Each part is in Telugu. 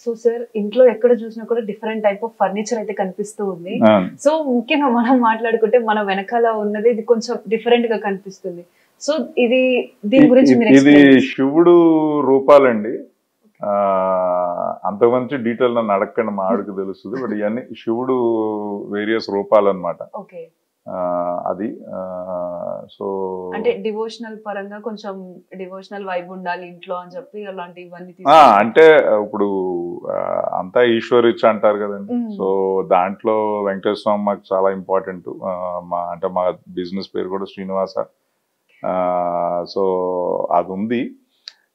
సో సార్ ఇంట్లో ఎక్కడ చూసినా కూడా డిఫరెంట్ టైప్ ఆఫ్ ఫర్నిచర్ అయితే కనిపిస్తూ ఉంది. సో ముఖ్యంగా మనం మాట్లాడుకుంటే మన వెనకాల ఉన్నది ఇది కొంచెం డిఫరెంట్ గా కనిపిస్తుంది. సో ఇది దీని గురించి ఇది శివుడు రూపాలండి. అంత మంచి డీటెయిల్ నన్ను అడగండి, మా ఆవిడకి తెలుస్తుంది. బట్ ఇవన్నీ శివుడు వేరియస్ రూపాలు అనమాట. అది సో అంటే డివోషనల్ పరంగా కొంచెం డివోషనల్ వైబ్ ఉండాలి ఇంట్లో అని చెప్పి అలాంటివన్నీ అంటే ఇప్పుడు అంతా ఈశ్వరిచ్ అంటారు కదండి. సో దాంట్లో వెంకటేశ్వర స్వామి మాకు చాలా ఇంపార్టెంట్. అంటే మా బిజినెస్ పేరు కూడా శ్రీనివాస. సో అది ఉంది.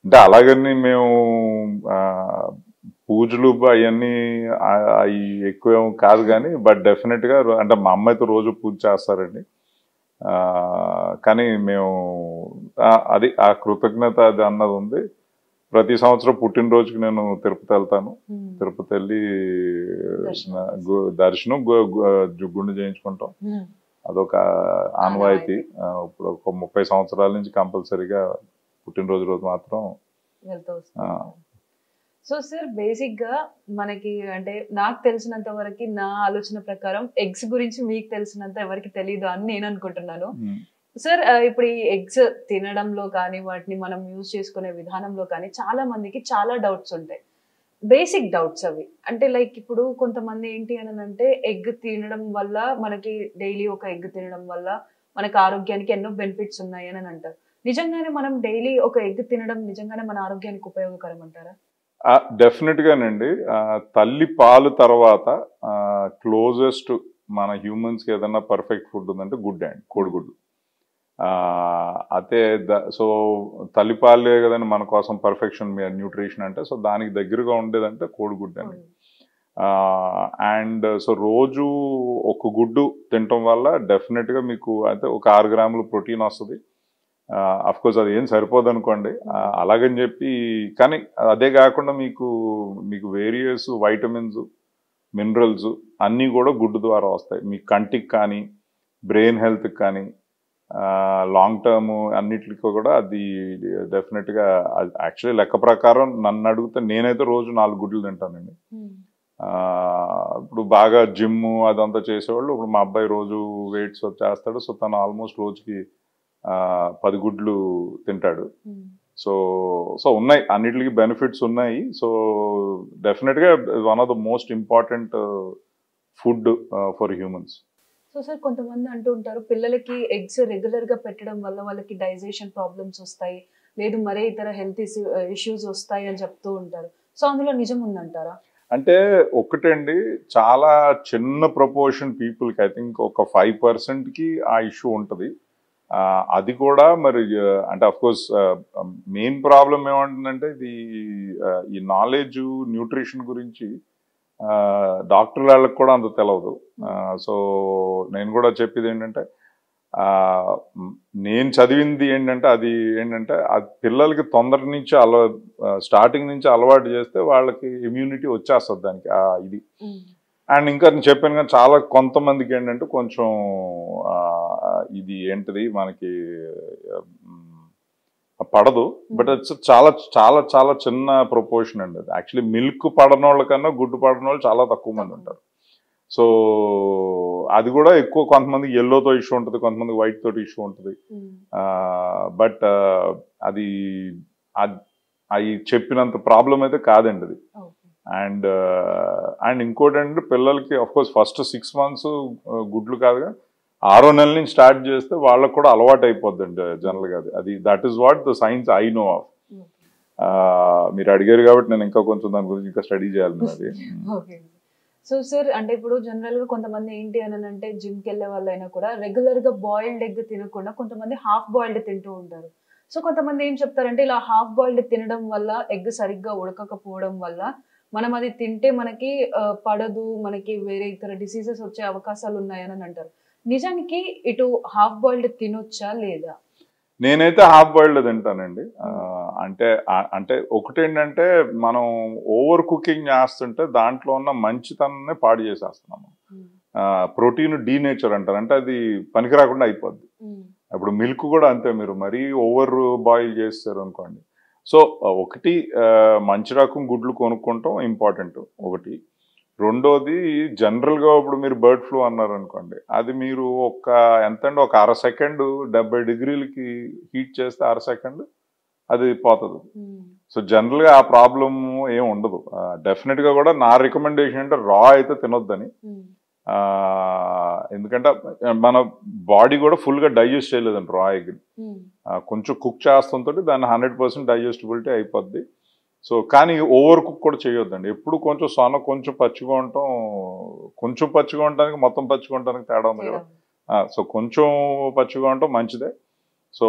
అంటే అలాగని మేము పూజలు అవన్నీ అవి ఎక్కువ కాదు కానీ, బట్ డెఫినెట్ గా అంటే మా అమ్మ అయితే రోజు పూజ చేస్తారండి. కానీ మేము అది ఆ కృతజ్ఞత అది అన్నది ఉంది. ప్రతి సంవత్సరం పుట్టినరోజుకి నేను తిరుపతి వెళ్తాను. తిరుపతి వెళ్ళి దర్శనం గుండు చేయించుకుంటాం. అదొక ఆనవాయితీ. ఇప్పుడు ఒక 30 సంవత్సరాల నుంచి కంపల్సరీగా పుట్టినరోజు రోజు మాత్రం వెళ్తూ. సో సార్ బేసిక్ గా మనకి అంటే నాకు తెలిసినంత వరకు నా ఆలోచన ప్రకారం ఎగ్స్ గురించి మీకు తెలిసినంత ఎవరికి తెలియదు అని నేను అనుకుంటున్నాను. సార్ ఇప్పుడు ఈ ఎగ్స్ తినడంలో కానీ వాటిని మనం యూజ్ చేసుకునే విధానంలో కానీ చాలా మందికి చాలా డౌట్స్ ఉంటాయి. బేసిక్ డౌట్స్ అవి. అంటే లైక్ ఇప్పుడు కొంతమంది ఏంటి అని అంటే ఎగ్ తినడం వల్ల మనకి డైలీ ఒక ఎగ్ తినడం వల్ల మనకి ఆరోగ్యానికి ఎన్నో బెనిఫిట్స్ ఉన్నాయి అని అంటారు. నిజంగానే మనం డైలీ ఒక ఎగ్ తినడం నిజంగానే మన ఆరోగ్యానికి ఉపయోగకరం అంటారా? డెఫినెట్ గానండి. తల్లి పాలు తర్వాత క్లోజెస్ట్ మన హ్యూమన్స్ కి ఏదన్నా పర్ఫెక్ట్ ఫుడ్ ఉందంటే గుడ్ అండ్ కోడిగుడ్డు. అయితే సో తల్లిపాలే కదండి మన కోసం పర్ఫెక్షన్ న్యూట్రిషన్ అంటే. సో దానికి దగ్గరగా ఉండేదంటే కోడిగుడ్డు అండి. అండ్ సో రోజు ఒక గుడ్డు తినటం వల్ల డెఫినెట్గా మీకు అయితే ఒక 6 గ్రాములు ప్రోటీన్ వస్తుంది. అఫ్ కోర్స్ అది ఏం సరిపోదు అనుకోండి. అలాగని చెప్పి కానీ అదే కాకుండా మీకు వేరియస్ వైటమిన్స్, మినరల్స్ అన్నీ కూడా గుడ్డు ద్వారా వస్తాయి. మీ కంటికి కానీ, బ్రెయిన్ హెల్త్కి కానీ, లాంగ్ టర్మ్ అన్నిటికీ కూడా అది డెఫినెట్గా. యాక్చువల్లీ లెక్క ప్రకారం నన్ను అడిగితే నేనైతే రోజు 4 గుడ్లు తింటానండి. ఇప్పుడు బాగా జిమ్ అదంతా చేసేవాళ్ళు, ఇప్పుడు మా అబ్బాయి రోజు వెయిట్స్ చేస్తాడు. సో తను ఆల్మోస్ట్ రోజుకి 10 గుడ్లు తింటాడు. సో ఉన్నాయి, అన్నిటికీ బెనిఫిట్స్ ఉన్నాయి. సో డెఫినెట్గా one of the most important food for humans. So sir కొంతమంది అంటూ ఉంటారు పిల్లలకి ఎగ్స్ రెగ్యులర్ గా పెట్టడం వల్ల వాళ్ళకి డైజెషన్ ప్రాబ్లమ్స్ వస్తాయి, లేదు మరే ఇతర హెల్త్ ఇష్యూస్ వస్తాయి అని చెప్తూ ఉంటారు. సో అందులో నిజం ఉందంటారా? అంటే ఒకటండి, చాలా చిన్న ప్రపోర్షన్ పీపుల్కి, ఐ థింక్ ఒక 5%కి ఆ ఇష్యూ ఉంటుంది. అది కూడా మరి అంటే అఫ్ కోర్స్ మెయిన్ ప్రాబ్లం ఏమంటుందంటే ఈ నాలెడ్జ్ న్యూట్రిషన్ గురించి డాక్టర్ వాళ్ళకి కూడా అంత తెలియదు. సో నేను కూడా చెప్పేది ఏంటంటే నేను చదివింది ఏంటంటే అది పిల్లలకి తొందర నుంచి స్టార్టింగ్ నుంచి అలవాటు చేస్తే వాళ్ళకి ఇమ్యూనిటీ వచ్చేస్తుంది దానికి ఇది. అండ్ ఇంకా నేను చెప్పాను కానీ చాలా కొంతమందికి ఏంటంటే కొంచెం ఇది ఏంటిది మనకి పడదు. బట్ ఇట్స్ చాలా చాలా చాలా చిన్న ప్రపోర్షన్ అండి అది. యాక్చువల్లీ మిల్క్ పడని వాళ్ళ కన్నా గుడ్డు పడని వాళ్ళు చాలా తక్కువ మంది ఉంటారు. సో అది కూడా ఎక్కువ కొంతమందికి ఎల్లోతో ఇష్యూ ఉంటుంది, కొంతమందికి వైట్ తోటి ఇష్యూ ఉంటుంది. బట్ అది చెప్పినంత ప్రాబ్లం అయితే కాదండి అది. అండ్ ఇంకోటి అంటే పిల్లలకి అఫ్కోర్స్ ఫస్ట్ 6 months గుడ్లు కాదుగా 6వ నెల నుంచి స్టార్ట్ చేస్తే వాళ్ళకు కూడా అలవాటు అయిపోద్దండి జనరల్గా. అది that is what the science I know of. మీరు అడిగారు కాబట్టి నేను ఇంకా కొంచెం దాని గురించి ఇంకా స్టడీ చేయాలి అది. సో సార్ అంటే ఇప్పుడు జనరల్ గా కొంతమంది ఏంటి అని అంటే జిమ్కి వెళ్ళే వాళ్ళైనా కూడా రెగ్యులర్ గా బాయిల్డ్ ఎగ్ తినకుండా కొంతమంది హాఫ్ బాయిల్డ్ తింటూ ఉంటారు. సో కొంతమంది ఏం చెప్తారంటే ఇలా హాఫ్ బాయిల్డ్ తినడం వల్ల ఎగ్ సరిగ్గా ఉడకకపోవడం వల్ల మనం అది తింటే మనకి పడదు, మనకి వేరే ఇతర డిసీజెస్ వచ్చే అవకాశాలు ఉన్నాయని అంటారు. నిజానికి ఇటు హాఫ్ బాయిల్డ్ తినొచ్చా లేదా? నేనైతే హాఫ్ బాయిల్డ్ తింటానండి. అంటే ఒకటేంటంటే మనం ఓవర్ కుకింగ్ చేస్తుంటే దాంట్లో ఉన్న మంచితనాన్ని పాడు చేసేస్తున్నాము. ప్రోటీన్ డీనేచర్ అంటారు, అంటే అది పనికి రాకుండా అయిపోద్ది. ఇప్పుడు మిల్క్ కూడా అంతే, మీరు మరీ ఓవర్ బాయిల్ చేస్తారు అనుకోండి సో ఒకటి మంచి రకం గుడ్లు కొనుక్కుంటాం ఇంపార్టెంట్ ఒకటి. రెండోది జనరల్గా ఇప్పుడు మీరు బర్డ్ ఫ్లూ అన్నారు అనుకోండి, అది మీరు ఎంతండి ఒక అర సెకండ్ 70 డిగ్రీలకి హీట్ చేస్తే అర సెకండ్ అది పోతుంది. సో జనరల్గా ఆ ప్రాబ్లం ఏం ఉండదు. డెఫినెట్గా కూడా నా రికమెండేషన్ అంటే రా అయితే తినొద్దని. ఎందుకంటే మన బాడీ కూడా ఫుల్గా డైజెస్ట్ చేయలేదండి రా ఎగ్. కొంచెం కుక్ చేస్తుంటే దాన్ని 100% డైజెస్టిబిలిటీ అయిపోద్ది. సో కానీ ఓవర్ కుక్ కూడా చేయొద్దండి. ఎప్పుడు కొంచెం కొంచెం పచ్చిగా ఉండటం, కొంచెం పచ్చిగా ఉండటానికి మొత్తం పచ్చిగా ఉండటానికి తేడా ఉంది కదా. సో కొంచెం పచ్చిగా ఉండటం మంచిదే. సో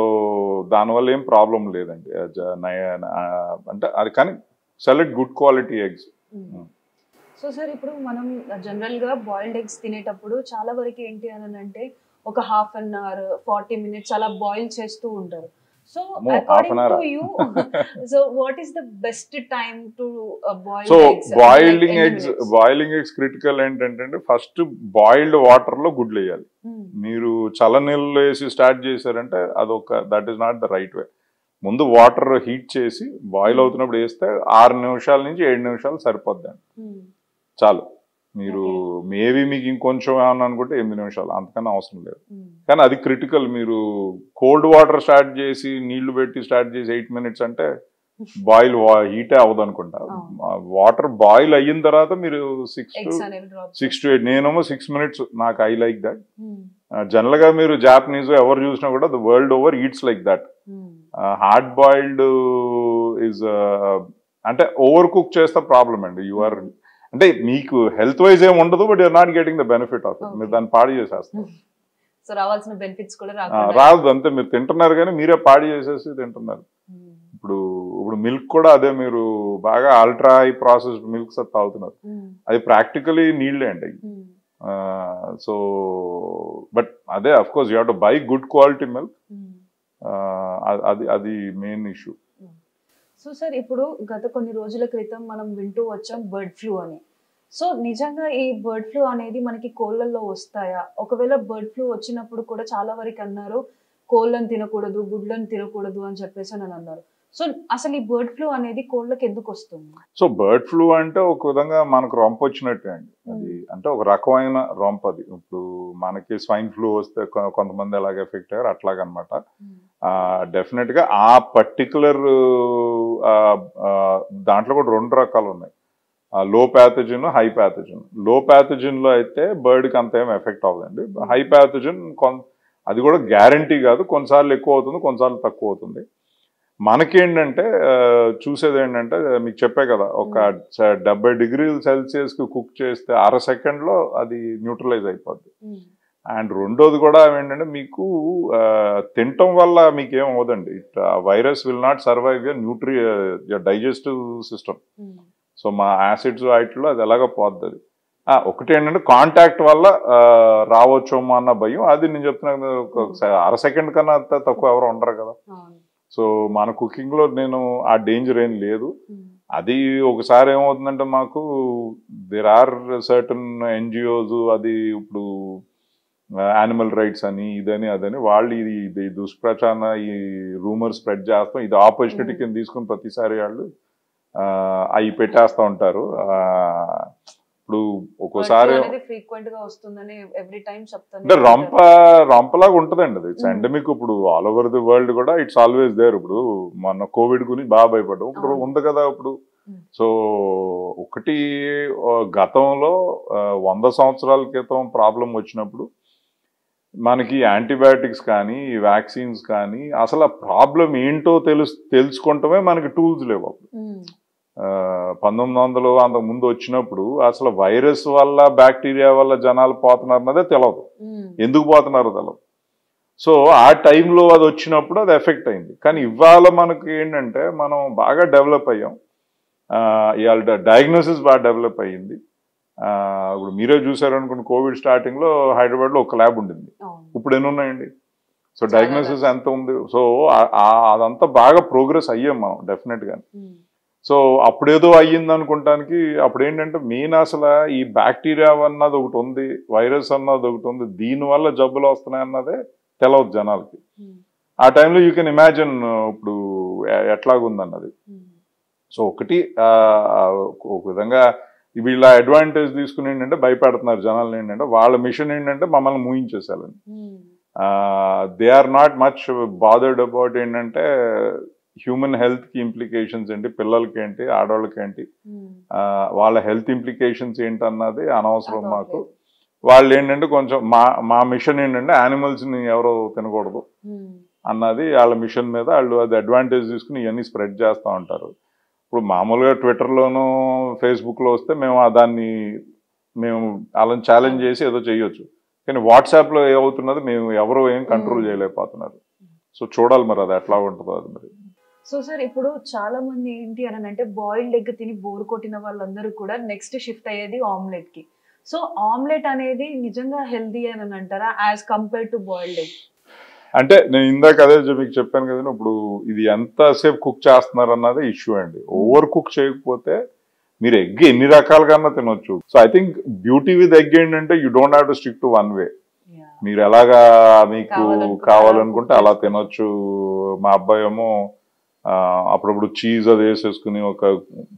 దానివల్ల ఏం ప్రాబ్లం లేదండి. అంటే అది కానీ select good quality eggs. So sir ఇప్పుడు మనం జనరల్గా బాయిల్డ్ ఎగ్స్ తినేటప్పుడు చాలా వరకు ఏంటి అని అంటే ఒక ½ an hour 40 minutes అలా బాయిల్ చేస్తూ ఉంటారు. So according to you, so what is the best time to boil eggs? So boiling eggs critical ఏంటంటే ఫస్ట్ బాయిల్డ్ వాటర్ లో గుడ్లు వేయాలి. మీరు చల్లనీళ్ళు వేసి స్టార్ట్ చేశారంటే that is not the right way. ముందు వాటర్ హీట్ చేసి బాయిల్ అవుతున్నప్పుడు వేస్తే 6 నిమిషాల నుంచి 7 నిమిషాలు సరిపోద్దండి, చాలు. మీరు మేబీ మీకు ఇంకొంచెం ఏమన్నా అనుకుంటే 8 నిమిషాలు, అంతకన్నా అవసరం లేదు. కానీ అది క్రిటికల్. మీరు కోల్డ్ వాటర్ స్టార్ట్ చేసి నీళ్లు పెట్టి స్టార్ట్ చేసి 8 minutes అంటే బాయిల్ హీటే అవ్వదు అనుకుంటా. వాటర్ బాయిల్ అయిన తర్వాత మీరు 6 to 8, నేనేమో 6 minutes, నాకు ఐ లైక్ దట్. జనరల్ గా మీరు జాపనీస్ ఎవరు చూసినా కూడా the world over eats like that. Hard boiled is అంటే ఓవర్ కుక్ చేస్తే ప్రాబ్లం అండి. యూఆర్ అంటే మీకు హెల్త్ వైజ్ ఏమి ఉండదు, but you're not getting the benefit of it. మీరు దాన్ని పాడు చేసేస్తారు. సో రావాల్సిన బెనిఫిట్స్ కూడా రాదు. అంతే, మీరు తింటున్నారు కానీ మీరే పాడు చేసేసి తింటున్నారు. ఇప్పుడు మిల్క్ కూడా అదే, మీరు బాగా అల్ట్రా హై ప్రాసెస్డ్ మిల్క్స్ తాగుతున్నారు. అది ప్రాక్టికలీ నీళ్ళే అండి. సో బట్ అదే of course you have to buy good quality milk. అది మెయిన్ ఇష్యూ. సో సార్ ఇప్పుడు గత కొన్ని రోజుల క్రితం మనం వింటూ వచ్చాం బర్డ్ ఫ్లూ అని. సో నిజంగా ఈ బర్డ్ ఫ్లూ అనేది మనకి కోళ్ళల్లో వస్తాయా? ఒకవేళ బర్డ్ ఫ్లూ వచ్చినప్పుడు కూడా చాలా వరకు అన్నారు కోళ్ళని తినకూడదు, గుడ్లను తినకూడదు అని చెప్పేసి అని అన్నారు. సో అసలు ఈ బర్డ్ ఫ్లూ అనేది కోళ్ళకి ఎందుకు వస్తుంది? సో బర్డ్ ఫ్లూ అంటే ఒక విధంగా మనకు రొంప వచ్చినట్టే అండి. అది అంటే ఒక రకమైన రొంప. అది ఇప్పుడు మనకి స్వైన్ ఫ్లూ వస్తే కొంతమంది ఎలాగ ఎఫెక్ట్ అయ్యారు అట్లాగనమాట. డెఫినెట్ గా ఆ పర్టికులర్ దాంట్లో కూడా 2 రకాలు ఉన్నాయి, లో ప్యాథోజన్, హై ప్యాథోజన్. లో ప్యాథోజన్ లో అయితే బర్డ్కి అంత ఏం ఎఫెక్ట్ అవ్వదండి. హై ప్యాథోజన్ అది కూడా గ్యారంటీ కాదు, కొన్నిసార్లు ఎక్కువ అవుతుంది, కొన్నిసార్లు తక్కువ అవుతుంది. మనకేంటంటే చూసేది ఏంటంటే మీకు చెప్పే కదా, ఒక 70 degrees Celsius కుక్ చేస్తే అర సెకండ్లో అది న్యూట్రలైజ్ అయిపోద్ది. అండ్ రెండోది కూడా ఏంటంటే మీకు తినటం వల్ల మీకు ఏం అవ్వదండి. Virus will not survive your digestive system. So మా యాసిడ్స్ వాటిలో అది ఎలాగో పోద్ది. ఒకటి ఏంటంటే కాంటాక్ట్ వల్ల రావచ్చేమో అన్న భయం. అది నేను చెప్తున్నా, అర సెకండ్ కన్నా తక్కువ ఎవరు ఉండరు కదా. సో మన కుకింగ్లో నేను ఆ డేంజర్ ఏం లేదు. అది ఒకసారి ఏమవుతుందంటే మాకు దేర్ ఆర్ సర్టన్ ఎన్జిఓస్, అది ఇప్పుడు యానిమల్ రైట్స్ అని ఇదని అదని వాళ్ళు ఇది దుష్ప్రచారణ, ఈ రూమర్ స్ప్రెడ్ చేస్తాం, ఇది ఆపర్చునిటీ కింద తీసుకుని ప్రతిసారి వాళ్ళు అవి పెట్టేస్తూ ఉంటారు. ఇప్పుడు ఒక్కోసారి అంటే రంపలాగా ఉంటుందండి అది. It's endemic. ఇప్పుడు ఆల్ ఓవర్ ది వరల్డ్ కూడా ఇట్స్ ఆల్వేస్ దేర్. ఇప్పుడు మన కోవిడ్ గురించి బాగా భయపడ్డాం, ఇప్పుడు ఉంది కదా ఇప్పుడు. సో ఒకటి గతంలో 100 సంవత్సరాల క్రితం ప్రాబ్లం వచ్చినప్పుడు మనకి యాంటీబయాటిక్స్ కానీ వ్యాక్సిన్స్ కానీ అసలు ఆ ప్రాబ్లం ఏంటో తెలుసుకుంటమే మనకి టూల్స్ లేవు. అప్పుడు 1900 అంతకు ముందు వచ్చినప్పుడు అసలు వైరస్ వల్ల బ్యాక్టీరియా వల్ల జనాలు పోతున్నారు అన్నదే తెలియదు, ఎందుకు పోతున్నారో తెలియదు. సో ఆ టైంలో అది వచ్చినప్పుడు అది ఎఫెక్ట్ అయింది. కానీ ఇవాళ మనకి ఏంటంటే మనం బాగా డెవలప్ అయ్యాం. ఇవాళ డయాగ్నోసిస్ బాగా డెవలప్ అయ్యింది. ఇప్పుడు మీరే చూసారు అనుకోండి, కోవిడ్ స్టార్టింగ్లో హైదరాబాద్లో ఒక ల్యాబ్ ఉండింది, ఇప్పుడు ఎన్ని ఉన్నాయండి? సో డయాగ్నోసిస్ ఎంత ఉంది? సో అదంతా బాగా ప్రోగ్రెస్ అయ్యాం మనం డెఫినెట్గా. సో అప్పుడేదో అయ్యింది అనుకుంటానికి అప్పుడు ఏంటంటే మెయిన్ అసలు ఈ బ్యాక్టీరియా అన్నది ఒకటి ఉంది, వైరస్ అన్నది ఒకటి ఉంది, దీనివల్ల జబ్బులు వస్తున్నాయి అన్నదే తెలవదు జనాలకి. ఆ టైంలో యూ కెన్ ఇమాజిన్ ఇప్పుడు ఎట్లాగుందన్నది. సో ఒకటి ఒక విధంగా వీళ్ళ అడ్వాంటేజ్ తీసుకుని ఏంటంటే భయపెడుతున్నారు జనాలు. ఏంటంటే వాళ్ళ మిషన్ ఏంటంటే మమ్మల్ని మూయించేసాలని. They are not much bothered about ఏంటంటే హ్యూమన్ హెల్త్కి ఇంప్లికేషన్స్ ఏంటి, పిల్లలకి ఏంటి, ఆడవాళ్ళకి ఏంటి, వాళ్ళ హెల్త్ ఇంప్లికేషన్స్ ఏంటన్నది అనవసరం మాకు. వాళ్ళు ఏంటంటే కొంచెం మా మిషన్ ఏంటంటే యానిమల్స్ని ఎవరో తినకూడదు అన్నది వాళ్ళ మిషన్ మీద వాళ్ళు అది అడ్వాంటేజ్ తీసుకుని ఇవన్నీ స్ప్రెడ్ చేస్తూ ఉంటారు. ఇప్పుడు మామూలుగా ట్విట్టర్లోనూ ఫేస్బుక్లో వస్తే మేము మేము వాళ్ళని ఛాలెంజ్ చేసి ఏదో చేయొచ్చు. కానీ వాట్సాప్లో ఏమవుతున్నది మేము ఎవరో ఏం కంట్రోల్ చేయలేకపోతున్నారు. సో చూడాలి మరి అది ఎట్లా ఉంటుందో అది మరి. సో సార్ ఇప్పుడు చాలా మంది ఏంటి అని అంటే బాయిల్డ్ ఎగ్ తిని బోర్ కొట్టిన వాళ్ళందరూ కూడా నెక్స్ట్ షిఫ్ట్ అయ్యేది ఆమ్లెట్ కి. సో ఆమ్లెట్ అనేది నిజంగా హెల్దీ అని అంటారా as compare to boiled egg? అంటే నేను ఇందాక అదే మీకు చెప్పాను కదా, ఇప్పుడు ఇది ఎంతసేపు కుక్ చేస్తున్నారు అన్నదే ఇష్యూ అండి. ఓవర్ కుక్ చేయకపోతే మీరు ఎగ్ ఎన్ని రకాలుగా తినొచ్చు. So I think beauty with egg ఏంటంటే you don't have to stick to one way. మీరు ఎలాగా మీకు కావాలనుకుంటే అలా తినొచ్చు. మా అబ్బాయి ఏమో అప్పుడప్పుడు చీజ్ అది వేసేసుకుని ఒక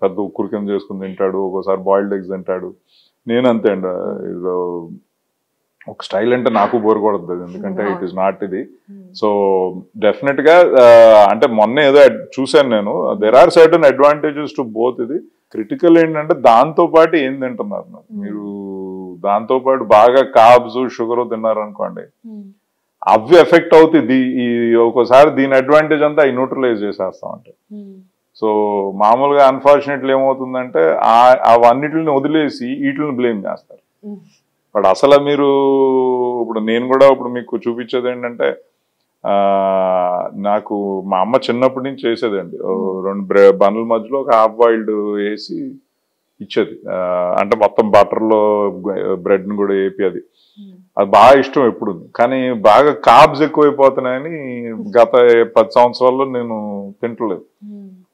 పెద్ద ఉక్కురు కింద చేసుకుని తింటాడు, ఒక్కోసారి బాయిల్డ్ ఎగ్స్ తింటాడు. నేను అంతే అండి, ఒక స్టైల్ అంటే నాకు బోర్ కొడుతుంది, ఎందుకంటే ఇట్ ఈస్ నాట్ ఇది. సో డెఫినెట్ గా అంటే మొన్న ఏదో చూసాను నేను, there are certain advantages to both. ఇది క్రిటికల్ ఏంటంటే దాంతో పాటు ఏం తింటున్నారు మీరు, దాంతో పాటు బాగా కార్బ్స్ షుగర్ తిన్నారు అనుకోండి, అవి ఎఫెక్ట్ అవుతుంది. ఈ ఒక్కోసారి దీని అడ్వాంటేజ్ అంతా అవి న్యూట్రలైజ్ చేసేస్తా ఉంటాయి. సో మామూలుగా అన్ఫార్చునేట్లీ ఏమవుతుందంటే అవన్నిటిని వదిలేసి వీటిని బ్లేమ్ చేస్తారు. బట్ అసలు మీరు ఇప్పుడు నేను కూడా ఇప్పుడు మీకు చూపించేది ఏంటంటే, నాకు మా అమ్మ చిన్నప్పటి నుంచి చేసేదండి, 2 బన్నుల మధ్యలో ఒక హాఫ్ బాయిల్డ్ వేసి ఇచ్చేది. అంటే మొత్తం బటర్లో బ్రెడ్ని కూడా వేపి అది బాగా ఇష్టం ఎప్పుడు. కానీ బాగా కార్బ్స్ ఎక్కువైపోతున్నాయని గత 10 సంవత్సరాల్లో నేను తింటలేదు.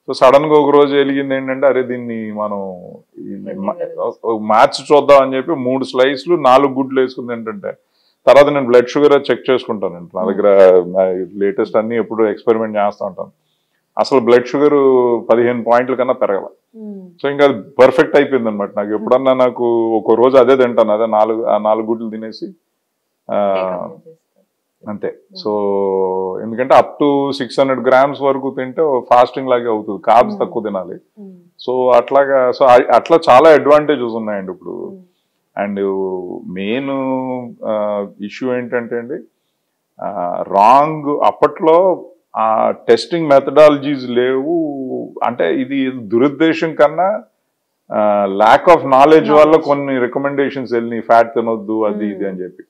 సో సడన్ గా ఒక రోజు వెలిగింది ఏంటంటే, అరే దీన్ని మనం మ్యాచ్ చూద్దాం అని చెప్పి 3 స్లైస్లు 4 గుడ్లు వేసుకుంది. ఏంటంటే తర్వాత నేను బ్లడ్ షుగర్ చెక్ చేసుకుంటానండి, నా దగ్గర లేటెస్ట్ అన్ని ఎప్పుడు ఎక్స్పెరిమెంట్ చేస్తూ ఉంటాను. అసలు బ్లడ్ షుగర్ 15 పాయింట్ల కన్నా పెరగల. సో ఇంకా అది పర్ఫెక్ట్ అయిపోయింది అనమాట నాకు. ఎప్పుడన్నా నాకు ఒక రోజు అదే తింటాను, అదే 4 గుడ్లు తినేసి అంతే. సో ఎందుకంటే అప్ టు 600 grams వరకు తింటే ఫాస్టింగ్ లాగే అవుతుంది, కార్బ్స్ తక్కువ తినాలి. సో అట్లాగా, సో అట్లా చాలా అడ్వాంటేజెస్ ఉన్నాయండి ఇప్పుడు. అండ్ మెయిన్ ఇష్యూ ఏంటంటే అండి, రాంగ్ అప్పట్లో టెస్టింగ్ మెథడాలజీస్ లేవు. అంటే ఇది దురుద్దేశం కన్నా ల్యాక్ ఆఫ్ నాలెడ్జ్ వల్ల కొన్ని రికమెండేషన్స్ వెళ్ళినాయి, ఫ్యాట్ తినొద్దు అది ఇది అని చెప్పి,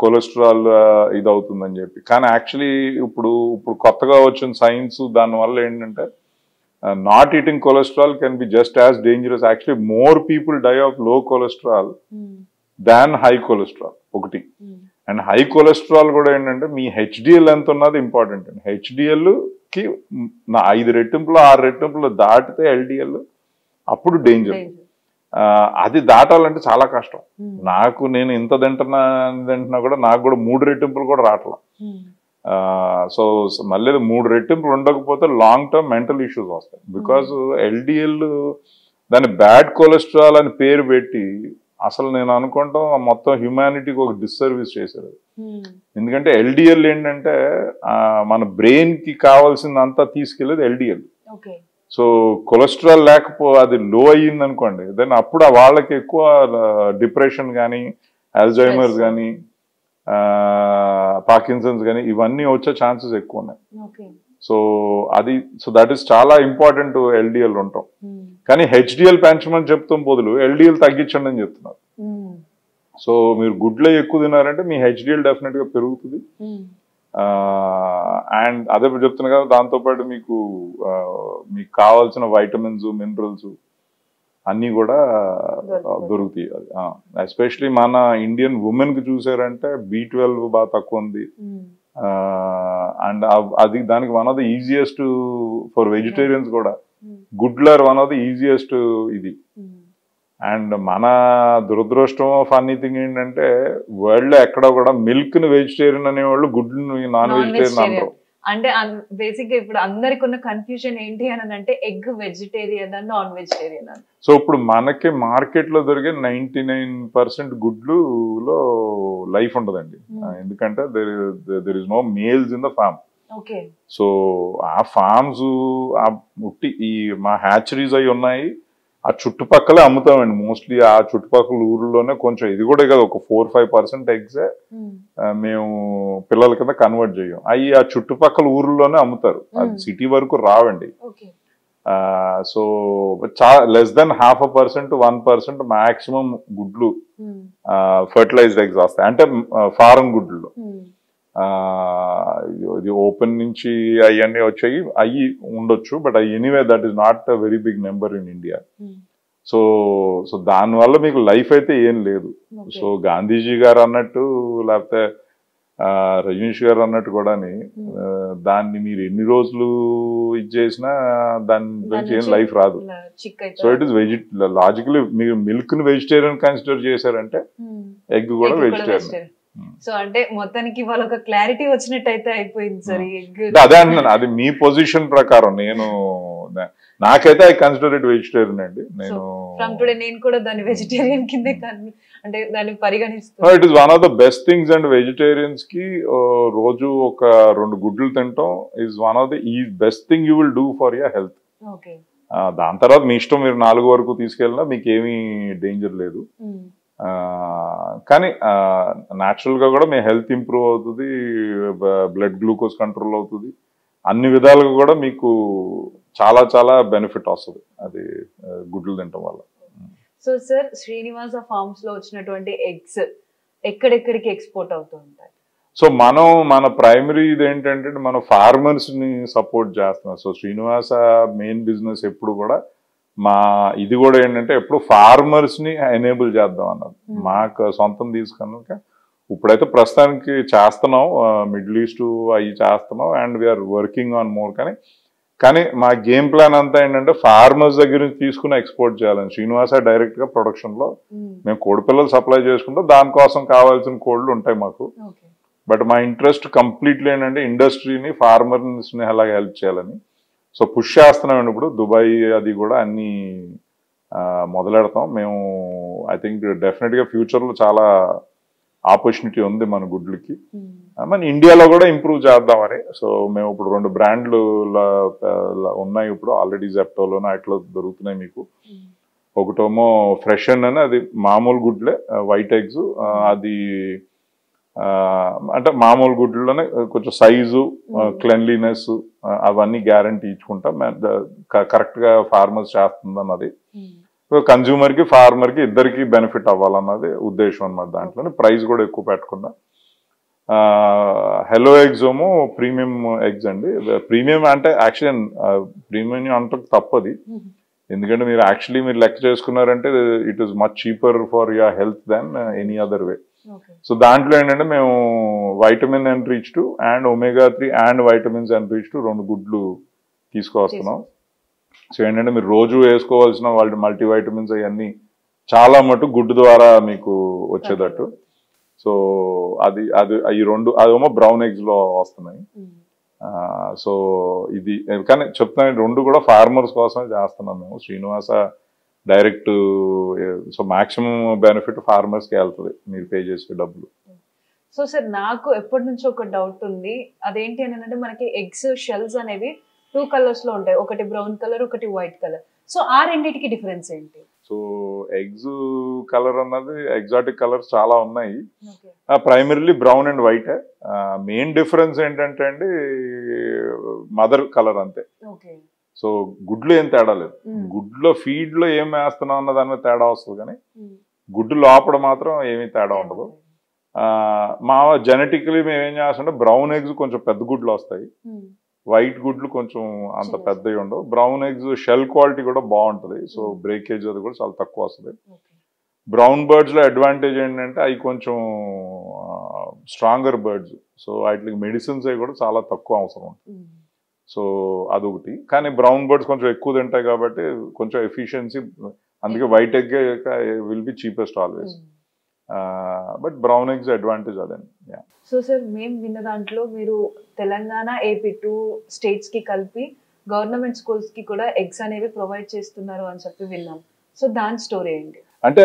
కొలెస్ట్రాల్ ఇది అవుతుందని చెప్పి. కానీ యాక్చువల్లీ ఇప్పుడు కొత్తగా వచ్చిన సైన్స్ దానివల్ల ఏంటంటే, not eating cholesterol can be just as dangerous. Actually more people die of low cholesterol than high cholesterol ఒకటి. అండ్ హై కొలెస్ట్రాల్ కూడా ఏంటంటే మీ హెచ్డిఎల్ ఎంత ఉన్నది ఇంపార్టెంట్ అండి. హెచ్డిఎల్కి 5 రెట్టింపులు 6 రెట్టింపులు దాటితే ఎల్డిఎల్ అప్పుడు డేంజర్. అది దాటాలంటే చాలా కష్టం. నేను ఇంత తింటున్నా కూడా నాకు కూడా 3 రెట్టింపులు కూడా రావట్లా. సో మళ్ళీ 3 రెట్టింపులు ఉండకపోతే లాంగ్ టర్మ్ మెంటల్ ఇష్యూస్ వస్తాయి. బికాజ్ ఎల్డిఎల్ దాని బ్యాడ్ కొలెస్ట్రాల్ అని పేరు పెట్టి అసలు నేను అనుకుంటాం మొత్తం హ్యుమానిటీకి ఒక డిస్సర్వీస్ చేశారు. ఎందుకంటే ఎల్డిఎల్ ఏంటంటే మన బ్రెయిన్ కి కావాల్సిందంతా తీసుకెళ్లేది ఎల్డిఎల్. సో కొలెస్ట్రాల్ అది లో అయ్యింది అనుకోండి, దెన్ అప్పుడు వాళ్ళకి ఎక్కువ డిప్రెషన్ కానీ, అల్జైమర్స్ కానీ, పార్కిన్సన్స్ కానీ ఇవన్నీ వచ్చే ఛాన్సెస్ ఎక్కువ ఉన్నాయి. సో దట్ ఈస్ చాలా ఇంపార్టెంట్ ఎల్డిఎల్ ఉంటాం. కానీ హెచ్డిఎల్ పెంచమని చెప్తాం బదులు ఎల్డిఎల్ తగ్గించండి అని చెప్తున్నారు. సో మీరు గుడ్లో ఎక్కువ తినారంటే మీ హెచ్డిఎల్ డెఫినెట్ గా పెరుగుతుంది. అండ్ అదే చెప్తున్నా కదా, దాంతోపాటు మీకు కావాల్సిన వైటమిన్స్, మినరల్స్ అన్నీ కూడా దొరుకుతాయి. ఎస్పెషలీ మన ఇండియన్ ఉమెన్ కి చూసారంటే B12 బాగా తక్కువ ఉంది. అండ్ అది దానికి one of the easiest for vegetarians కూడా, గుడ్లర్ వన్ ఆఫ్ ద ఈజియెస్ట్ ఇది. అండ్ మన దురదృష్టం ఫన్నీ థింగ్ ఏంటంటే, వరల్డ్ లో ఎక్కడ కూడా మిల్క్ ని వెజిటేరియన్ అనేవాళ్ళు గుడ్ని నాన్ వెజిటేరియన్ అనరు. అంటే బేసిక్ గా ఇప్పుడు అందరికి ఉన్న కన్ఫ్యూజన్ ఏంటి అని అంటే egg vegetarian and non vegetarian అని. సో ఇప్పుడు మనకి మార్కెట్ లో దొరికే 99% గుడ్లులో లైఫ్ ఉండదండి. ఎందుకంటే there is no males in the farm. Okay. So ఆ ఫార్మ్స్ ఈ మా హ్యాచరీస్ అయి ఉన్నాయి, ఆ చుట్టుపక్కలే అమ్ముతామండి మోస్ట్లీ. ఆ చుట్టుపక్కల ఊర్లోనే కొంచెం ఇది కూడా కదా ఒక 4-5% ఎగ్సే మేము పిల్లల కింద కన్వర్ట్ చేయం. అవి ఆ చుట్టుపక్కల ఊర్లోనే అమ్ముతారు, అది సిటీ వరకు రావండి. సో లెస్ దెన్ 0.5% 1% మాక్సిమం గుడ్లు ఫర్టిలైజ్డ్ ఎగ్స్ వస్తాయి, అంటే ఫారం గుడ్లు. ఇది ఓపెన్ నుంచి అవన్నీ వచ్చాయి అవి ఉండొచ్చు, but anyway that is not a very big number in India. So దానివల్ల మీకు లైఫ్ అయితే ఏం లేదు. సో గాంధీజీ గారు అన్నట్టు లేకపోతే రజనీష్ గారు అన్నట్టు కూడా దాన్ని మీరు ఎన్ని రోజులు ఇది చేసినా దాని నుంచి ఏం లైఫ్ రాదు. సో ఇట్ ఈస్ లాజికలీ మీరు మిల్క్ ని వెజిటేరియన్ కన్సిడర్ చేశారంటే ఎగ్ కూడా వెజిటేరియన్. సో అంటే మొత్తానికి వాళ్ళ ఒక క్లారిటీ వచ్చినట్టయితే అయిపోయింది సార్. అదే అంటున్నాను, అది మీ పొజిషన్ ప్రకారం. నాకైతే ఐ కన్సిడర్ ఇట్ వెజిటేరియన్ అండి. నేను కూడా దాన్ని వెజిటేరియన్ కిందే అంటే దాన్ని పరిగణిస్తాను. It is one of the best things and vegetarians కి రోజు ఒక 2 గుడ్లు తినటం is one of the best thing you will do for your health. దాని తర్వాత మీ ఇష్టం, మీరు 4 వరకు తీసుకెళ్ళినా మీకు ఏమీ డేంజర్ లేదు. కానీ న్యాచురల్ గా కూడా మీ హెల్త్ ఇంప్రూవ్ అవుతుంది, బ్లడ్ గ్లూకోజ్ కంట్రోల్ అవుతుంది, అన్ని విధాలుగా కూడా మీకు చాలా చాలా బెనిఫిట్ వస్తుంది అది గుడ్లు తినటం వల్ల. సో సార్, శ్రీనివాస ఫార్మ్స్ లో వచ్చినటువంటి ఎగ్స్ ఎక్కడెక్కడికి ఎక్స్పోర్ట్ అవుతూ ఉంటాయి? సో మన ప్రైమరీ ఇది ఏంటంటే మనం ఫార్మర్స్ ని సపోర్ట్ చేస్తున్నాం. సో శ్రీనివాస మెయిన్ బిజినెస్ ఎప్పుడు కూడా ఇది కూడా ఏంటంటే ఎప్పుడు ఫార్మర్స్ ని ఎనేబుల్ చేద్దాం అన్నది. మాకు సొంతం తీసుకున్నాక ఇప్పుడైతే ప్రస్తుతానికి చేస్తున్నాం, మిడిల్ ఈస్ట్ అవి చేస్తున్నాం, and we're working on more. కానీ మా గేమ్ ప్లాన్ అంతా ఏంటంటే ఫార్మర్స్ దగ్గర నుంచి తీసుకుని ఎక్స్పోర్ట్ చేయాలని. శ్రీనివాస డైరెక్ట్ గా ప్రొడక్షన్ లో మేము కోడి పిల్లలు సప్లై చేసుకుంటాం, దానికోసం కావాల్సిన కోళ్ళు ఉంటాయి మాకు. బట్ మా ఇంట్రెస్ట్ కంప్లీట్లీ ఏంటంటే ఇండస్ట్రీని, ఫార్మర్స్ ని అలాగే హెల్ప్ చేయాలని. సో పుష్ చేస్తున్నామండి. ఇప్పుడు దుబాయ్ అది కూడా అన్ని మొదలెడతాం మేము. ఐ థింక్ డెఫినెట్ గా ఫ్యూచర్ లో చాలా ఆపర్చునిటీ ఉంది మన గుడ్లకి. మన ఇండియాలో కూడా ఇంప్రూవ్ చేద్దామని. సో మేము ఇప్పుడు 2 బ్రాండ్లు ఉన్నాయి ఇప్పుడు ఆల్రెడీ, జెప్టోలోనే అట్లా దొరుకుతున్నాయి మీకు. ఒకటేమో ఫ్రెష్ అని, అది మామూలు గుడ్లే, వైట్ ఎగ్స్. అది అంటే మామూలు గుడ్లలోనే కొంచెం సైజు, క్లెన్లీనెస్ అవన్నీ గ్యారంటీ ఇచ్చుకుంటాం. కరెక్ట్ గా ఫార్మర్స్ చేస్తుంది అన్నది. కన్జ్యూమర్ కి, ఫార్మర్ కి ఇద్దరికి బెనిఫిట్ అవ్వాలన్నది ఉద్దేశం అన్నమాట. దాంట్లో ప్రైస్ కూడా ఎక్కువ పెట్టకుండా. హెలో ఎగ్స్ ఏమో ప్రీమియం ఎగ్స్ అండి. ప్రీమియం అంటే యాక్చువల్లీ ప్రీమియం అంటే తప్పది, ఎందుకంటే మీరు లెక్క చేసుకున్నారంటే it is much cheaper for your health than any other way. So దాంట్లో ఏంటంటే మేము vitamin enriched and ఒమేగా-3 and vitamins enriched 2 గుడ్లు తీసుకొస్తున్నాం. సో ఏంటంటే మీరు రోజు వేసుకోవాల్సిన వాళ్ళ మల్టీవైటమిన్స్ అవన్నీ చాలా మటు గుడ్డు ద్వారా మీకు వచ్చేటట్టు. సో అది ఈ 2 అదేమో బ్రౌన్ ఎగ్స్ లో వస్తున్నాయి. సో ఇది కానీ చెప్తున్నాను, 2 కూడా ఫార్మర్స్ కోసమే చేస్తున్నాం మేము. Srinivasa direct, so maximum benefit farmers కి వెళ్తుంది మీరు పే చేసే డబ్బులు. సో సార్, నాకు ఎప్పటి నుంచో ఒక డౌట్ ఉంది. అదేంటి అని అంటే మనకి ఎగ్స్ షెల్స్ అనేవి 2 కలర్స్ లో ఉంటాయి, ఒకటి బ్రౌన్ కలర్, ఒకటి వైట్ కలర్. సో ఆ రెండింటికి డిఫరెన్స్ ఏంటి? సో ఎగ్స్ కలర్ అన్నది ఎగ్జాటిక్ కలర్స్ చాలా ఉన్నాయి, primarily brown and white. Main difference ఏంటంటే అండి మదర్ కలర్ అంతే. సో గుడ్లు ఏం తేడా లేదు. గుడ్లో ఫీడ్ లో ఏం వేస్తున్నాం అన్న దాని మీద తేడా వస్తుంది, కానీ గుడ్డు లోపల మాత్రం ఏమీ తేడా ఉండదు. మా జెనెటికలీ మేము ఏం చేస్తామంటే బ్రౌన్ ఎగ్స్ కొంచెం పెద్ద గుడ్లు వస్తాయి, వైట్ గుడ్లు కొంచెం అంత పెద్దవి ఉండవు. బ్రౌన్ ఎగ్స్ షెల్ క్వాలిటీ కూడా బాగుంటుంది, సో బ్రేకేజ్ అది కూడా చాలా తక్కువ వస్తుంది. బ్రౌన్ బర్డ్స్ లో అడ్వాంటేజ్ ఏంటంటే అవి కొంచెం స్ట్రాంగర్ బర్డ్స్, సో వాటికి మెడిసిన్స్ అవి కూడా చాలా తక్కువ అవసరం ఉంటుంది. సో అదొకటి. కానీ బ్రౌన్ బర్డ్స్ కొంచెం ఎక్కువ తింటాయి కాబట్టి కొంచెం ఎఫిషియన్సీ, అందుకే white egg will be cheapest always. But brown eggs advantage అదండి. సో సార్ మేము విన్న దాంట్లో మీరు తెలంగాణ ఏపీ 2 states కి కలిపి గవర్నమెంట్ స్కూల్స్ కి కూడా ఎగ్స్ అనేవి ప్రొవైడ్ చేస్తున్నారు అని చెప్పి విన్నాం. సో దాని స్టోరీ ఏంటి? అంటే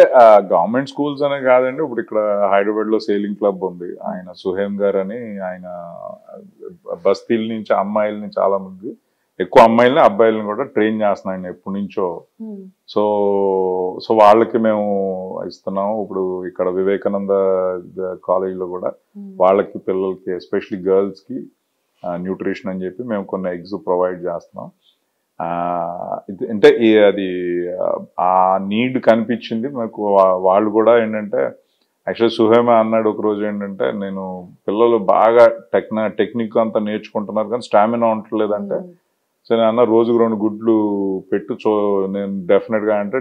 గవర్నమెంట్ స్కూల్స్ అనే కాదండి, ఇప్పుడు ఇక్కడ హైదరాబాద్ లో సేలింగ్ క్లబ్ ఉంది, ఆయన సుహేమ్ గారు అని, ఆయన బస్తీల నుంచి అమ్మాయిలని చాలా మంది, ఎక్కువ అమ్మాయిలని అబ్బాయిలని కూడా ట్రైన్ చేస్తున్నాయండి ఎప్పటి నుంచో. సో సో వాళ్ళకి మేము ఇస్తున్నాము. ఇప్పుడు ఇక్కడ వివేకానంద కాలేజీలో కూడా వాళ్ళకి పిల్లలకి ఎస్పెషలీ గర్ల్స్కి న్యూట్రిషన్ అని చెప్పి మేము కొన్ని ఎగ్స్ ప్రొవైడ్ చేస్తున్నాం. అంటే అది ఆ నీడ్ కనిపించింది మాకు. వాళ్ళు కూడా ఏంటంటే యాక్చువల్లీ సుహేమ అన్నాడు ఒక రోజు ఏంటంటే, నేను పిల్లలు బాగా టెక్నిక్ అంతా నేర్చుకుంటున్నారు కానీ స్టామినా ఉండట్లేదంటే, సో నేను అన్న రోజుకు 2 గుడ్లు పెట్టు, నేను డెఫినెట్గా అంటే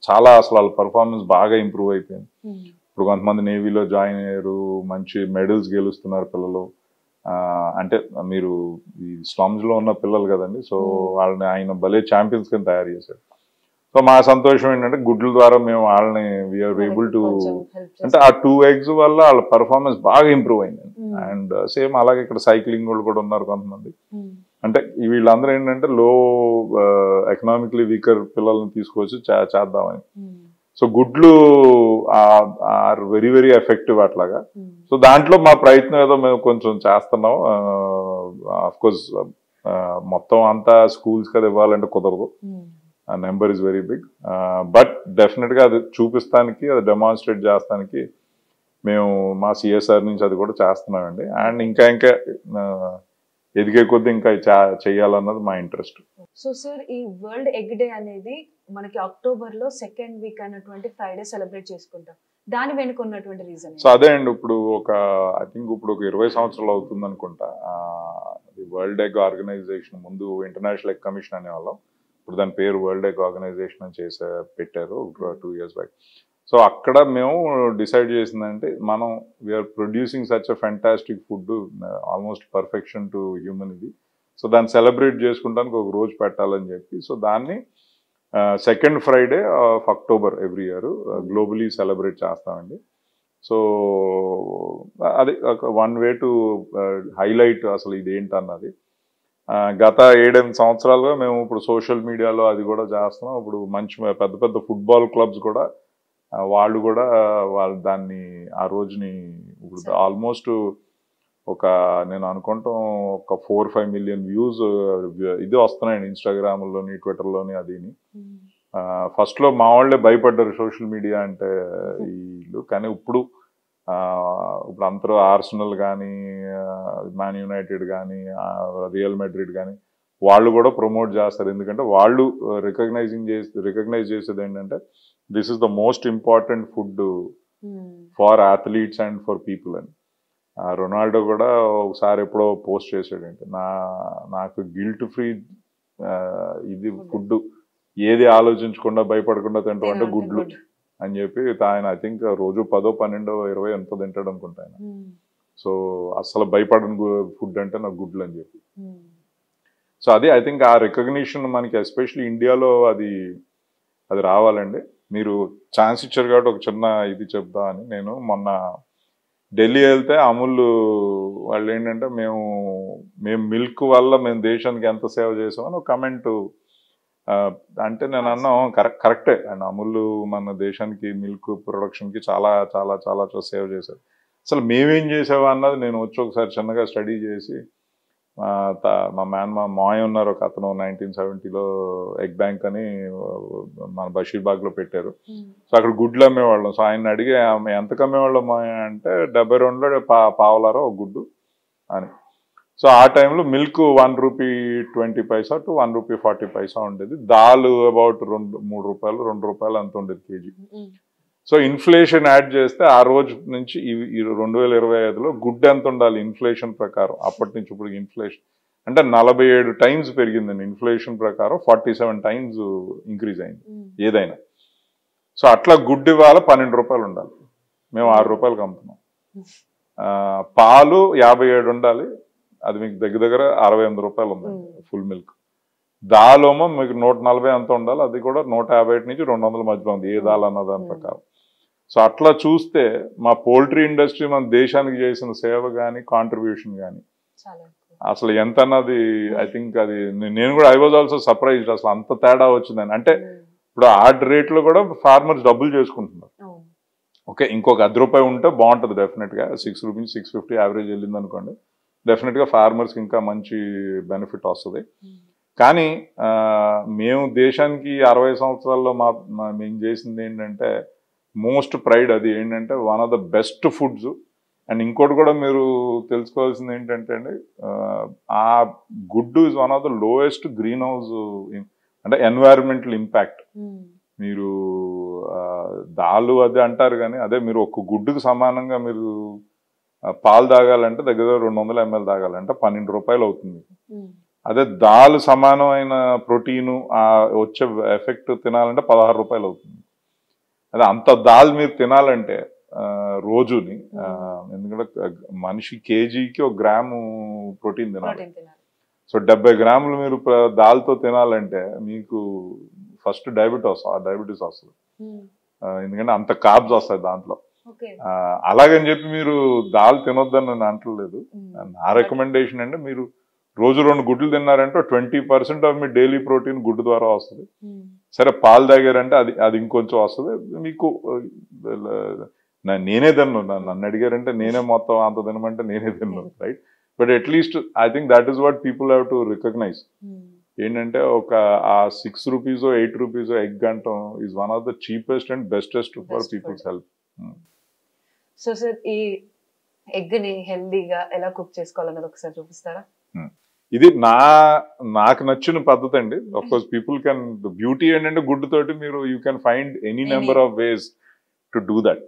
చాలా అసలు వాళ్ళ పర్ఫార్మెన్స్ బాగా ఇంప్రూవ్ అయిపోయింది. ఇప్పుడు కొంతమంది నేవీలో జాయిన్ అయ్యారు, మంచి మెడల్స్ గెలుస్తున్నారు పిల్లలు. అంటే మీరు ఈ స్లమ్స్ లో ఉన్న పిల్లలు కదండి, సో వాళ్ళని ఆయన భలే ఛాంపియన్స్ కింద తయారు చేశారు. సో మా సంతోషం ఏంటంటే గుడ్ల ద్వారా మేము వాళ్ళని వీఆర్ ఏబుల్ టు, అంటే ఆ 2 eggs వల్ల వాళ్ళ పర్ఫార్మెన్స్ బాగా ఇంప్రూవ్ అయింది. అండ్ సేమ్ అలాగే ఇక్కడ సైక్లింగ్ వాళ్ళు కూడా ఉన్నారు కొంతమంది. అంటే వీళ్ళందరూ ఏంటంటే లో ఎకనామికలీ వీకర్ పిల్లల్ని తీసుకొచ్చి చేద్దామని. సో గుడ్లు ఆర్ వెరీ వెరీ ఎఫెక్టివ్ అట్లాగా. సో దాంట్లో మా ప్రయత్నం ఏదో మేము కొంచెం చేస్తున్నాం. అఫ్ కోర్స్ మొత్తం అంతా స్కూల్స్ కదా ఇవ్వాలంటే కుదరదు, number is very big. But డెఫినెట్గా అది చూపిస్తానికి, అది డెమాన్స్ట్రేట్ చేస్తానికి మేము మా సిఎస్ఆర్ నుంచి అది కూడా చేస్తున్నామండి. అండ్ ఇంకా ఇంకా ఎదిగే కొద్దీ ఇంకా చేయాలన్నది మా ఇంట్రెస్ట్. సో సార్ ఈ వరల్డ్ ఎగ్ డే అనేది మనకి అక్టోబర్ లో 2nd వీక్ అయినటువంటి ఫ్రైడే సెలబ్రేట్ చేసుకుంటాం. దాని వెనుక ఉన్నటువంటి రీజన్? సో అదే అండి, ఇప్పుడు ఐ థింక్ ఇప్పుడు ఒక 20 సంవత్సరాలు అవుతుంది అనుకుంటా. వరల్డ్ ఎగ్ ఆర్గనైజేషన్ ముందు ఇంటర్నేషనల్ ఎగ్ కమిషన్ అనేవాళ్ళం, ఇప్పుడు దాని పేరు వరల్డ్ ఎగ్ ఆర్గనైజేషన్ అని పెట్టారు 2 years బ్యాక్. సో అక్కడ మేము డిసైడ్ చేసిందంటే, మనం we're producing such a fantastic food, almost perfection to human ఇది. సో దాన్ని సెలబ్రేట్ చేసుకుంటానికి ఒక రోజు పెట్టాలని చెప్పి, సో దాన్ని 2nd Friday of October every year globally celebrate చేస్తామండి. సో అది ఒక 1 way టు హైలైట్ అసలు ఇది ఏంటన్నది. గత 7-8 సంవత్సరాలుగా మేము ఇప్పుడు సోషల్ మీడియాలో అది కూడా చేస్తున్నాం. ఇప్పుడు మంచి పెద్ద పెద్ద ఫుట్బాల్ క్లబ్స్ కూడా వాళ్ళు దాన్ని ఆ రోజుని ఇప్పుడు ఆల్మోస్ట్ నేను అనుకుంటాం ఒక 4-5 million వ్యూస్ ఇది వస్తున్నాయండి ఇన్స్టాగ్రామ్లోని, ట్విట్టర్లోని. అదిని ఫస్ట్లో మా వాళ్ళే భయపడ్డారు సోషల్ మీడియా అంటే వీళ్ళు, కానీ ఇప్పుడు అందరూ ఆర్సెనల్ కానీ, మ్యాన్ యునైటెడ్ కానీ, రియల్ మెడ్రిడ్ కానీ వాళ్ళు కూడా ప్రమోట్ చేస్తారు. ఎందుకంటే వాళ్ళు రికగ్నైజ్ చేసేది ఏంటంటే, this is the most important food far athletes and for people అని. రొనాల్డో కూడా ఒకసారి ఎప్పుడో పోస్ట్ చేసాడంటే, నాకు గిల్ట్ ఫ్రీ ఇది ఫుడ్, ఏది ఆలోచించకుండా భయపడకుండా తింటాం అంటే గుడ్లు అని చెప్పి ఆయన ఐ థింక్ రోజు 10, 12, 20 ఎంతో తింటాడు అనుకుంటా ఆయన. సో అసలు భయపడని ఫుడ్ అంటే నాకు గుడ్లు అని చెప్పి. సో అది ఐ థింక్ ఆ రికగ్నిషన్ మనకి ఎస్పెషల్లీ ఇండియాలో అది రావాలండి. మీరు ఛాన్స్ ఇచ్చారు కాబట్టి ఒక చిన్న ఇది చెప్తా అని. నేను మొన్న ఢిల్లీ వెళ్తే అమూల్ వాళ్ళు ఏంటంటే, మేము మిల్క్ వల్ల మేము దేశానికి ఎంత సేవ చేసామని ఒక కమెంట్. అంటే నేను అన్నాం కరెక్టే అండ్ అమూల్ మన దేశానికి మిల్క్ ప్రొడక్షన్కి చాలా చాలా చాలా సేవ చేశారు. అసలు మేమేం చేసావా అన్నది నేను వచ్చి ఒకసారి చిన్నగా స్టడీ చేసి, మా మాయ ఉన్నారు ఒక అతను 1970లో ఎగ్ బ్యాంక్ అని మన బషీర్బాగ్లో పెట్టారు. సో అక్కడ గుడ్లు అమ్మేవాళ్ళం. సో ఆయన అడిగి ఎంతకు అమ్మేవాళ్ళం మాయ అంటే 72లో పావలారో ఒక గుడ్డు అని. సో ఆ టైంలో మిల్క్ ₹1.20 to ₹1.40 ఉండేది. దాల్ అబౌట్ ₹3, ₹2 అంత ఉండేది కేజీ. సో ఇన్ఫ్లేషన్ యాడ్ చేస్తే ఆ రోజు నుంచి 2025లో గుడ్ ఎంత ఉండాలి ఇన్ఫ్లేషన్ ప్రకారం, అప్పటి నుంచి ఇప్పుడు ఇన్ఫ్లేషన్ అంటే 47 times పెరిగిందండి. ఇన్ఫ్లేషన్ ప్రకారం 47 times ఇంక్రీజ్ అయింది ఏదైనా. సో అట్లా గుడ్ ఇవాళ ₹12 ఉండాలి, మేము ₹6కి అమ్ముతున్నాం. పాలు 57 ఉండాలి, అది మీకు దగ్గర ₹68 ఉందండి ఫుల్ మిల్క్. దాలోమో మీకు 140 అంత ఉండాలి, అది కూడా 150 నుంచి 200 మధ్యలో ఉంది ఏ దాల్ అన్న దాని ప్రకారం. సో అట్లా చూస్తే మా పోల్ట్రీ ఇండస్ట్రీ మన దేశానికి చేసిన సేవ కానీ కాంట్రిబ్యూషన్ కానీ అసలు ఎంత అన్నది ఐ థింక్ అది నేను కూడా ఐ వాజ్ ఆల్సో సర్ప్రైజ్డ్ అసలు అంత తేడా వచ్చిందని. అంటే ఇప్పుడు ఆ రేట్లో కూడా ఫార్మర్స్ డబ్బులు చేసుకుంటున్నారు. ఓకే, ఇంకొక ₹10 ఉంటే బాగుంటుంది డెఫినెట్గా. ₹6, ₹6.50 యావరేజ్ వెళ్ళింది అనుకోండి, డెఫినెట్గా ఫార్మర్స్కి ఇంకా మంచి బెనిఫిట్ వస్తుంది. కానీ మేము దేశానికి 60 సంవత్సరాల్లో మేము చేసింది ఏంటంటే మోస్ట్ ప్రైడ్ అది ఏంటంటే one of the best foods. And ఇంకోటి కూడా మీరు తెలుసుకోవాల్సింది ఏంటంటే అండి, ఆ గుడ్డు is one of the lowest green house అంటే ఎన్వైరన్మెంటల్ ఇంపాక్ట్. మీరు దాలు అది అంటారు కానీ అదే మీరు ఒక గుడ్డుకు సమానంగా మీరు పాలు తాగాలంటే దగ్గర 200 ml తాగాలంటే ₹12 అవుతుంది. అదే దాల్ సమానమైన ప్రోటీను వచ్చే ఎఫెక్ట్ తినాలంటే ₹16 అవుతుంది. అదే అంత దాల్ మీరు తినాలంటే రోజుని, ఎందుకంటే మనిషి కేజీకి 1 గ్రాము ప్రోటీన్ తినాలి. సో 70 గ్రాములు మీరు దాల్తో తినాలంటే మీకు ఫస్ట్ డయాబెటీస్ వస్తుంది. ఎందుకంటే అంత కార్బ్స్ వస్తాయి దాంట్లో. అలాగని చెప్పి మీరు దాల్ తినొద్దని నేను అంటలేదు. నా రికమెండేషన్ అంటే మీరు రోజు 2 గుడ్లు తిన్నారంటే 20% ఆఫ్ మీ డైలీ ప్రోటీన్ గుడ్డు ద్వారా వస్తుంది. సరే పాలు తాగారంటే అది ఇంకొంచెం వస్తుంది మీకు. నేనే తిన్ను, నన్ను అడిగారంటే నేనే మొత్తం అంత తినమంటే నేనే తిన్ను, right? But at least I think that is what people have to recognise. ఏంటంటే ఒక ఆ ₹6 ₹8 ఎగ్ అంటాం is one of the cheapest and bestest for people's health. So sir, ఈ ఎగ్ ని హెల్దీగా ఎలా కుక్ చేసుకోవాలన్నది ఒకసారి చూపిస్తారా? ఇది నాకు నచ్చిన పద్ధతి అండి. Of course people can, beauty ఏంటంటే గుడ్డు తోటి మీరు you can find any number of ways to do that.